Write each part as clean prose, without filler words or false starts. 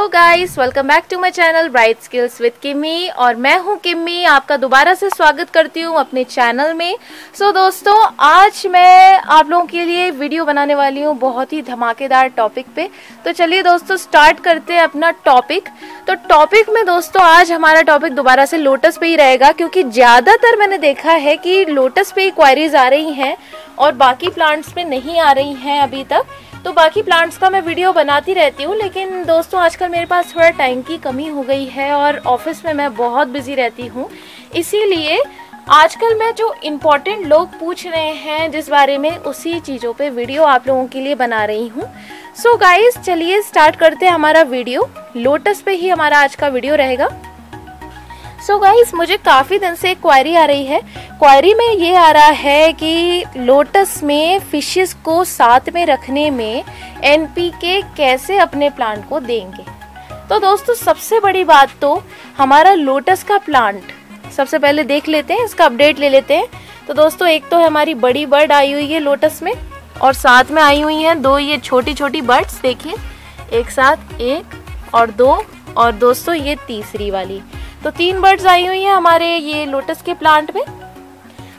Hello guys, welcome back to my channel Bright Skills with Kimi. और मैं हूं किमी, आपका दोबारा से स्वागत करती हूं अपने चैनल में। दोस्तों, आज मैं आप लोगों के लिए वीडियो बनाने वाली हूं बहुत ही धमाकेदार टॉपिक पे। तो चलिए दोस्तों, स्टार्ट करते हैं अपना टॉपिक। तो टॉपिक में दोस्तों आज हमारा टॉपिक दोबारा से लोटस पे ही रहेगा, क्योंकि ज़्यादातर मैंने देखा है कि लोटस पे ही क्वायरीज आ रही हैं और बाकी प्लांट्स पे नहीं आ रही हैं अभी तक। तो बाकी प्लांट्स का मैं वीडियो बनाती रहती हूँ, लेकिन दोस्तों आजकल मेरे पास थोड़ा टाइम की कमी हो गई है और ऑफिस में मैं बहुत बिजी रहती हूँ। इसीलिए आजकल मैं जो इम्पोर्टेंट लोग पूछ रहे हैं जिस बारे में, उसी चीज़ों पे वीडियो आप लोगों के लिए बना रही हूँ। सो गाइस, चलिए स्टार्ट करते हैं हमारा वीडियो। लोटस पे ही हमारा आज का वीडियो रहेगा। सो गाइस, मुझे काफ़ी दिन से एक क्वायरी आ रही है। क्वायरी में ये आ रहा है कि लोटस में फिशेस को साथ में रखने में एनपीके कैसे अपने प्लांट को देंगे। तो दोस्तों सबसे बड़ी बात तो हमारा लोटस का प्लांट सबसे पहले देख लेते हैं, इसका अपडेट ले लेते हैं। तो दोस्तों एक तो हमारी बड़ी बर्ड आई हुई है लोटस में, और साथ में आई हुई हैं दो ये छोटी छोटी बर्ड्स। देखिए, एक साथ एक और दो, और दोस्तों ये तीसरी वाली। तो 3 बर्ड्स आई हुई हैं हमारे ये लोटस के प्लांट में।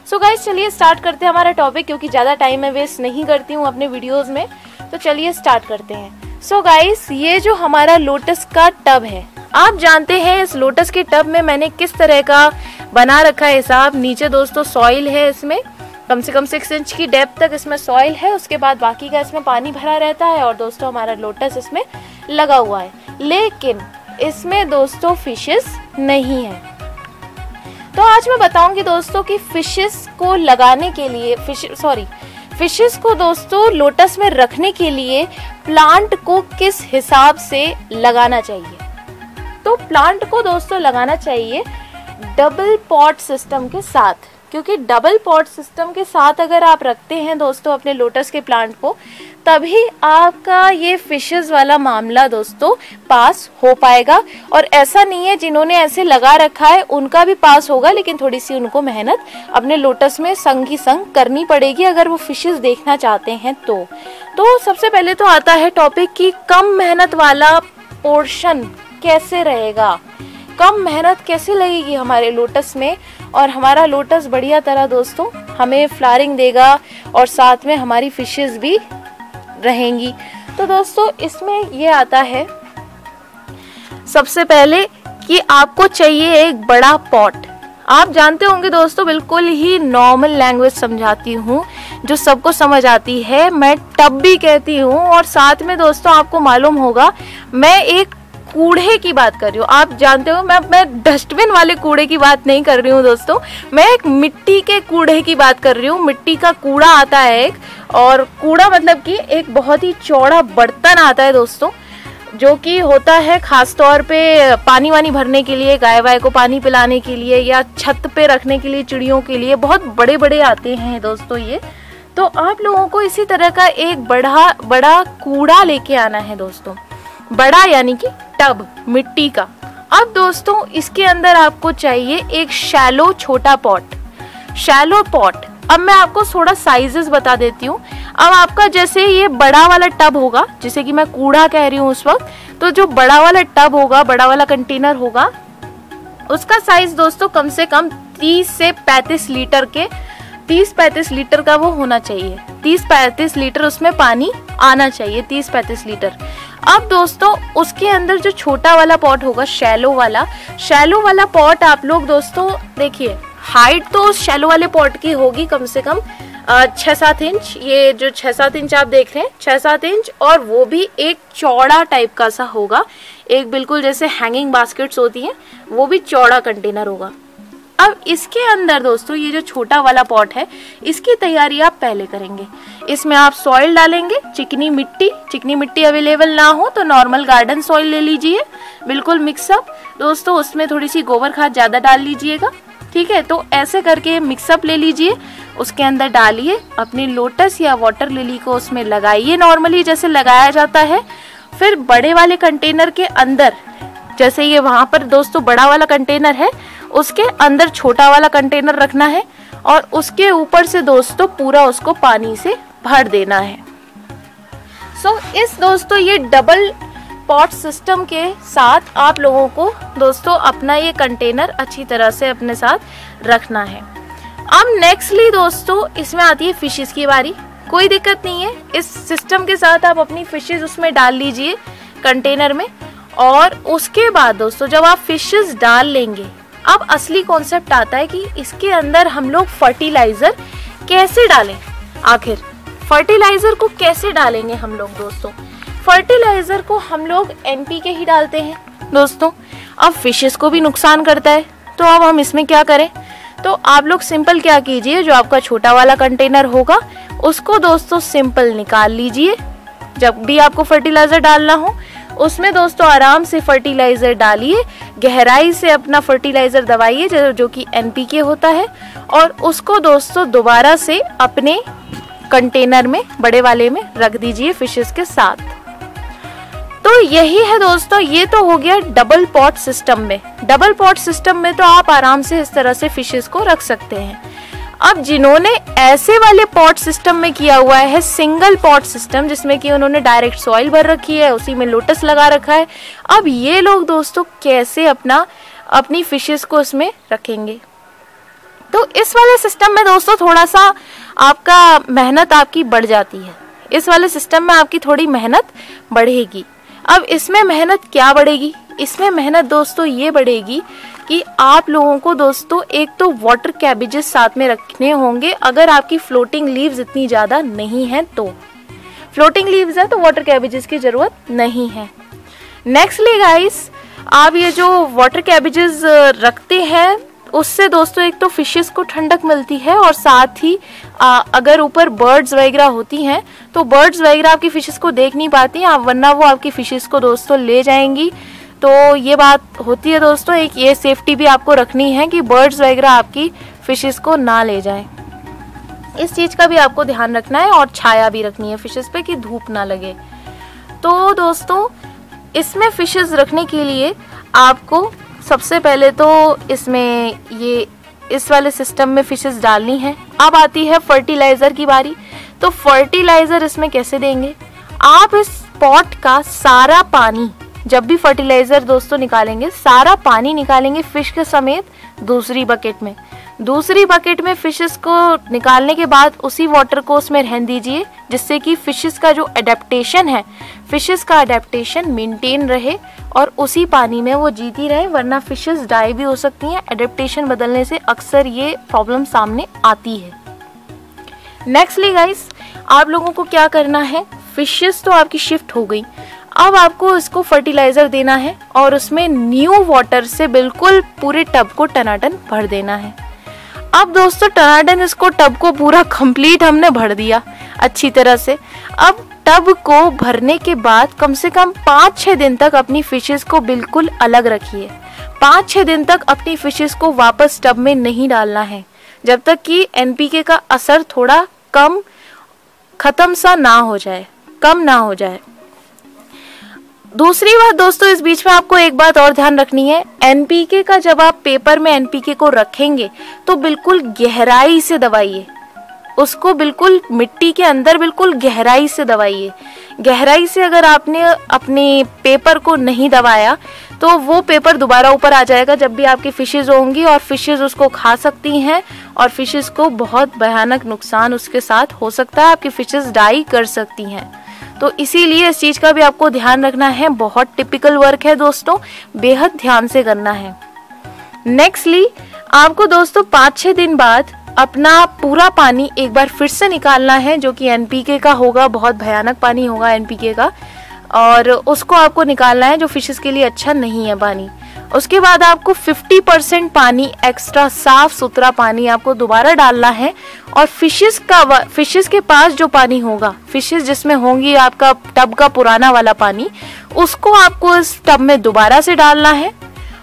सो गाइस, चलिए स्टार्ट करते हैं हमारा टॉपिक, क्योंकि ज़्यादा टाइम मैं वेस्ट नहीं करती हूँ अपने वीडियोस में। तो चलिए स्टार्ट करते हैं। सो गाइस, ये जो हमारा लोटस का टब है, आप जानते हैं इस लोटस के टब में मैंने किस तरह का बना रखा है हिसाब। नीचे दोस्तों सॉइल है, इसमें कम से कम 6 इंच की डेप्थ तक इसमें सॉइल है। उसके बाद बाकी का इसमें पानी भरा रहता है, और दोस्तों हमारा लोटस इसमें लगा हुआ है। लेकिन इसमें दोस्तों फिशेस नहीं है। तो आज मैं बताऊंगी दोस्तों कि फिशेस को लगाने के लिए फिशेस को दोस्तों लोटस में रखने के लिए प्लांट को किस हिसाब से लगाना चाहिए। तो प्लांट को दोस्तों लगाना चाहिए डबल पॉट सिस्टम के साथ, क्योंकि डबल पॉट सिस्टम के साथ अगर आप रखते हैं दोस्तों अपने लोटस के प्लांट को, तभी आपका ये फिशेस वाला मामला दोस्तों पास हो पाएगा। और ऐसा नहीं है जिन्होंने ऐसे लगा रखा है उनका भी पास होगा, लेकिन थोड़ी सी उनको मेहनत अपने लोटस में संग ही संग करनी पड़ेगी अगर वो फिशेस देखना चाहते हैं तो सबसे पहले तो आता है टॉपिक कि कम मेहनत वाला पोर्शन कैसे रहेगा, कम मेहनत कैसे लगेगी हमारे लोटस में, और हमारा लोटस बढ़िया तरह दोस्तों हमें फ्लावरिंग देगा और साथ में हमारी फिशेस भी रहेंगी। तो दोस्तों इसमें ये आता है सबसे पहले कि आपको चाहिए एक बड़ा पॉट। आप जानते होंगे दोस्तों, बिल्कुल ही नॉर्मल लैंग्वेज समझाती हूँ जो सबको समझ आती है, मैं टब भी कहती हूँ। और साथ में दोस्तों आपको मालूम होगा मैं एक कूड़े की बात कर रही हूँ। आप जानते हो मैं डस्टबिन वाले कूड़े की बात नहीं कर रही हूँ दोस्तों, मैं एक मिट्टी के कूड़े की बात कर रही हूँ। मिट्टी का कूड़ा आता है एक, और कूड़ा मतलब कि एक बहुत ही चौड़ा बर्तन आता है दोस्तों, जो कि होता है खास तौर पे पानी वानी भरने के लिए, गाय वाय को पानी पिलाने के लिए, या छत पे रखने के लिए, चिड़ियों के लिए। बहुत बड़े बड़े आते हैं दोस्तों ये। तो आप लोगों को इसी तरह का एक बड़ा कूड़ा लेके आना है दोस्तों, बड़ा यानी कि टब मिट्टी का। अब दोस्तों इसके अंदर आपको चाहिए एक शैलो छोटा पॉट, शैलो पॉट। अब मैं आपको थोड़ा साइजेस बता देती हूँ। अब आपका जैसे ये बड़ा वाला टब होगा, जिसे कि मैं कूड़ा कह रही हूँ उस वक्त, तो जो बड़ा वाला टब होगा, बड़ा वाला कंटेनर होगा, उसका साइज दोस्तों कम से कम 30 से 35 लीटर के 30-35 लीटर का वो होना चाहिए। 30-35 लीटर उसमें पानी आना चाहिए, 30-35 लीटर। अब दोस्तों उसके अंदर जो छोटा वाला पॉट होगा, शैलो वाला पॉट, आप लोग दोस्तों देखिए, हाइट तो उस शैलो वाले पॉट की होगी कम से कम 6-7 इंच। ये जो 6-7 इंच आप देख रहे हैं, 6-7 इंच, और वो भी एक चौड़ा टाइप का सा होगा, एक बिल्कुल जैसे हैंगिंग बास्केट्स होती हैं, वो भी चौड़ा कंटेनर होगा। अब इसके अंदर दोस्तों ये जो छोटा वाला पॉट है, इसकी तैयारी आप पहले करेंगे। इसमें आप सॉइल डालेंगे, चिकनी मिट्टी अवेलेबल ना हो तो नॉर्मल गार्डन सॉइल ले लीजिए, बिल्कुल मिक्सअप दोस्तों। उसमें थोड़ी सी गोबर खाद ज़्यादा डाल लीजिएगा, ठीक है। तो ऐसे करके मिक्सअप ले लीजिए, उसके अंदर डालिए अपनी लोटस या वाटर लिली को, उसमें लगाइए नॉर्मली जैसे लगाया जाता है। फिर बड़े वाले कंटेनर के अंदर, जैसे ये वहाँ पर दोस्तों बड़ा वाला कंटेनर है, उसके अंदर छोटा वाला कंटेनर रखना है, और उसके ऊपर से दोस्तों पूरा उसको पानी से भर देना है। इस दोस्तों ये डबल पॉट सिस्टम के साथ आप लोगों को दोस्तों अपना ये कंटेनर अच्छी तरह से अपने साथ रखना है। अब नेक्स्टली दोस्तों इसमें आती है फिशेस की बारी। कोई दिक्कत नहीं है, इस सिस्टम के साथ आप अपनी फिशेस उसमें डाल लीजिए कंटेनर में। और उसके बाद दोस्तों जब आप फिशेस डाल लेंगे, अब असली कॉन्सेप्ट आता है कि इसके अंदर हम लोग फर्टिलाइजर कैसे डालें। आखिर फर्टिलाइजर को कैसे डालेंगे हम लोग दोस्तों? फर्टिलाइजर को हम लोग NPK ही डालते हैं दोस्तों। अब फिशेस को भी नुकसान करता है, तो अब हम इसमें क्या करें? तो आप लोग सिंपल क्या कीजिए, जो आपका छोटा वाला कंटेनर होगा उसको दोस्तों सिंपल निकाल लीजिए। जब भी आपको फर्टिलाइजर डालना हो उसमें दोस्तों आराम से फर्टिलाइजर डालिए, गहराई से अपना फर्टिलाइजर दबाइए जो कि NPK होता है, और उसको दोस्तों दोबारा से अपने कंटेनर में बड़े वाले में रख दीजिए फिशेस के साथ। तो यही है दोस्तों, ये तो हो गया डबल पॉट सिस्टम में। डबल पॉट सिस्टम में तो आप आराम से इस तरह से फिशेस को रख सकते हैं। अब जिन्होंने ऐसे वाले पॉट सिस्टम में किया हुआ है सिंगल पॉट सिस्टम, जिसमें कि उन्होंने डायरेक्ट सॉइल भर रखी है, उसी में लोटस लगा रखा है, अब ये लोग दोस्तों कैसे अपनी फिशेस को इसमें रखेंगे? तो इस वाले सिस्टम में दोस्तों थोड़ा सा आपका मेहनत आपकी बढ़ जाती है। इस वाले सिस्टम में आपकी थोड़ी मेहनत बढ़ेगी। अब इसमें मेहनत क्या बढ़ेगी? इसमें मेहनत दोस्तों ये बढ़ेगी कि आप लोगों को दोस्तों एक तो वाटर कैबेजेस साथ में रखने होंगे। अगर आपकी फ्लोटिंग लीव्स इतनी ज़्यादा नहीं है तो, फ्लोटिंग लीव्स है तो वाटर कैबेजेस की ज़रूरत नहीं है। नेक्स्टली गाइस, आप ये जो वाटर कैबेजेस रखते हैं उससे दोस्तों एक तो फिशेस को ठंडक मिलती है, और साथ ही अगर ऊपर बर्ड्स वगैरह होती हैं तो बर्ड्स वगैरह आपकी फिशेस को देख नहीं पाती हैं, वरना वो आपकी फिशेस को दोस्तों ले जाएंगी। तो ये बात होती है दोस्तों, एक ये सेफ्टी भी आपको रखनी है कि बर्ड्स वगैरह आपकी फिशेस को ना ले जाएं। इस चीज़ का भी आपको ध्यान रखना है, और छाया भी रखनी है फिशेस पे कि धूप ना लगे। तो दोस्तों इसमें फिशेस रखने के लिए आपको सबसे पहले तो इसमें ये इस वाले सिस्टम में फिशेस डालनी है। अब आती है फर्टिलाइज़र की बारी। तो फर्टिलाइज़र इसमें कैसे देंगे? आप इस पॉट का सारा पानी, जब भी फर्टिलाइज़र दोस्तों निकालेंगे, सारा पानी निकालेंगे फिश के समेत दूसरी बकेट में। दूसरी बकेट में फिशेस को निकालने के बाद उसी वाटर को उसमें रहने दीजिए, जिससे कि फिशेस का जो एडेप्टेशन है, फिशेस का एडेप्टेशन मेंटेन रहे और उसी पानी में वो जीती रहे, वरना फिशेस डाई भी हो सकती हैं। एडेप्टेशन बदलने से अक्सर ये प्रॉब्लम सामने आती है। नेक्स्टली गाइस, आप लोगों को क्या करना है, फिशेस तो आपकी शिफ्ट हो गई, अब आपको इसको फर्टिलाइज़र देना है और उसमें न्यू वाटर से बिल्कुल पूरे टब को टनाटन भर देना है। अब दोस्तों टनाटन इसको टब को पूरा कंप्लीट हमने भर दिया अच्छी तरह से। अब टब को भरने के बाद कम से कम 5-6 दिन तक अपनी फिशेस को बिल्कुल अलग रखिए। 5-6 दिन तक अपनी फिशेस को वापस टब में नहीं डालना है, जब तक कि NPK का असर थोड़ा खत्म सा ना हो जाए, कम ना हो जाए। दूसरी बात दोस्तों, इस बीच में आपको एक बात और ध्यान रखनी है, NPK का जब आप पेपर में NPK को रखेंगे तो बिल्कुल गहराई से दबाइए उसको, बिल्कुल मिट्टी के अंदर बिल्कुल गहराई से दबाइए। गहराई से अगर आपने अपने पेपर को नहीं दबाया तो वो पेपर दोबारा ऊपर आ जाएगा जब भी आपकी फिशेज होंगी, और फिशेज उसको खा सकती हैं और फिशेज को बहुत भयानक नुकसान उसके साथ हो सकता है, आपकी फिशेज डाई कर सकती हैं। तो इसीलिए इस चीज़ का भी आपको ध्यान रखना है। बहुत टिपिकल वर्क है दोस्तों, बेहद ध्यान से करना है। नेक्स्टली आपको दोस्तों 5-6 दिन बाद अपना पूरा पानी एक बार फिर से निकालना है, जो कि NPK का होगा, बहुत भयानक पानी होगा NPK का, और उसको आपको निकालना है जो फिशेस के लिए अच्छा नहीं है पानी। उसके बाद आपको 50% पानी एक्स्ट्रा साफ सुथरा पानी आपको दोबारा डालना है, और फिशेस के पास जो पानी होगा, फिशेस जिसमें होंगी आपका टब का पुराना वाला पानी, उसको आपको इस टब में दोबारा से डालना है।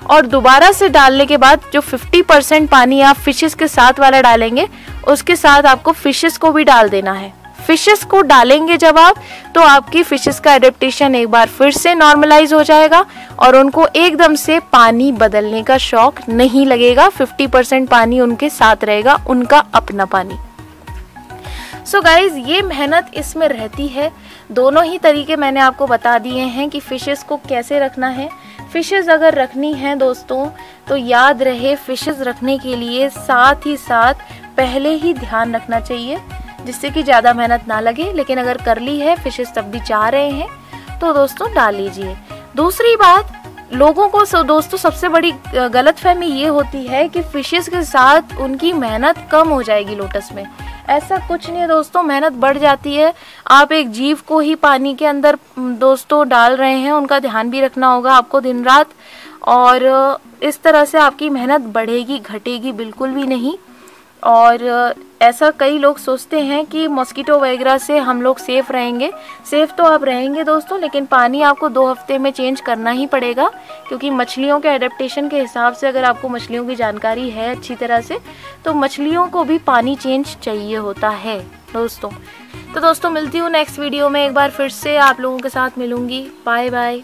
और दोबारा से डालने के बाद जो 50% पानी आप फिशेस के साथ वाला डालेंगे, उसके साथ आपको फिशेस को भी डाल देना है। फिशेस को डालेंगे जब आप, तो आपकी फिशेस का एडेप्टेशन एक बार फिर से नॉर्मलाइज हो जाएगा और उनको एकदम से पानी बदलने का शौक नहीं लगेगा। 50% पानी उनके साथ रहेगा, उनका अपना पानी। सो गाइज, ये मेहनत इसमें रहती है दोनों ही तरीके मैंने आपको बता दिए हैं कि फ़िशेस को कैसे रखना है। फ़िशेस अगर रखनी है दोस्तों तो याद रहे, फ़िशेस रखने के लिए साथ ही साथ पहले ही ध्यान रखना चाहिए जिससे कि ज़्यादा मेहनत ना लगे। लेकिन अगर कर ली है, फ़िशेस तब भी चाह रहे हैं तो दोस्तों डाल लीजिए। दूसरी बात, लोगों को दोस्तों सबसे बड़ी गलतफहमी ये होती है कि फ़िशेस के साथ उनकी मेहनत कम हो जाएगी लोटस में। ऐसा कुछ नहीं है दोस्तों, मेहनत बढ़ जाती है। आप एक जीव को ही पानी के अंदर दोस्तों डाल रहे हैं, उनका ध्यान भी रखना होगा आपको दिन रात, और इस तरह से आपकी मेहनत बढ़ेगी, घटेगी बिल्कुल भी नहीं। और ऐसा कई लोग सोचते हैं कि मॉस्किटो वगैरह से हम लोग सेफ़ रहेंगे। सेफ़ तो आप रहेंगे दोस्तों, लेकिन पानी आपको 2 हफ्ते में चेंज करना ही पड़ेगा, क्योंकि मछलियों के एडेप्टेशन के हिसाब से, अगर आपको मछलियों की जानकारी है अच्छी तरह से, तो मछलियों को भी पानी चेंज चाहिए होता है दोस्तों। तो दोस्तों मिलती हूँ नेक्स्ट वीडियो में, एक बार फिर से आप लोगों के साथ मिलूँगी। Bye bye.